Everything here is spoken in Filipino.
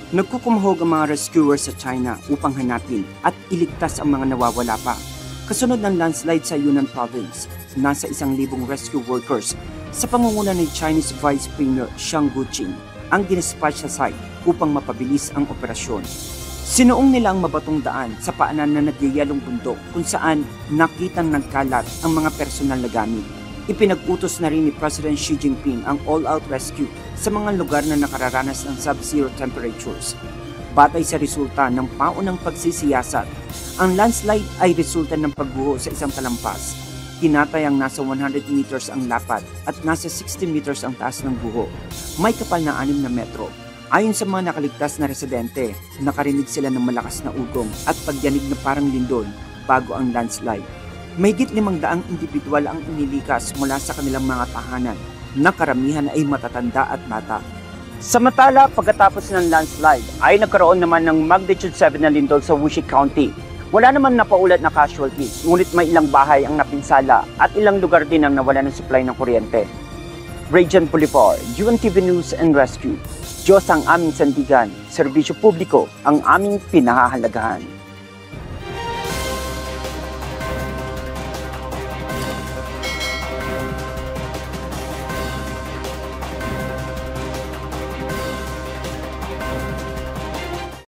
Nagkukumahog ang mga rescuers sa China upang hanapin at iligtas ang mga nawawala pa. Kasunod ng landslide sa Yunnan Province, nasa 1,000 rescue workers sa pangunguna ni Chinese Vice Premier Zhang Guoqing ang dinispatch sa site upang mapabilis ang operasyon. Sinuong nila ang mabatong daan sa paanan na nagyayalong bundok kung saan nakitang nagkalat ang mga personal na gamit. Ipinag-utos na rin ni President Xi Jinping ang all-out rescue sa mga lugar na nakararanas ng sub-zero temperatures. Batay sa resulta ng paunang pagsisiyasat, ang landslide ay resulta ng pagguho sa isang talampas. Tinatayang nasa 100 meters ang lapad at nasa 60 meters ang taas ng guho. May kapal na 6 na metro. Ayon sa mga nakaligtas na residente, nakarinig sila ng malakas na ugong at pagyanig na parang lindol bago ang landslide. Mahigit 500 individual ang inilikas mula sa kanilang mga tahanan na karamihan ay matatanda at bata. Samantala, pagkatapos ng landslide ay nagkaroon naman ng magnitude 7 na lindol sa Wuxi County. Wala naman napaulat na casualties, ngunit may ilang bahay ang napinsala at ilang lugar din ang nawala ng supply ng kuryente. Radiant Boulevard, UNTV News and Rescue. Diyos ang aming sandigan, serbisyo publiko ang aming pinahahalagahan.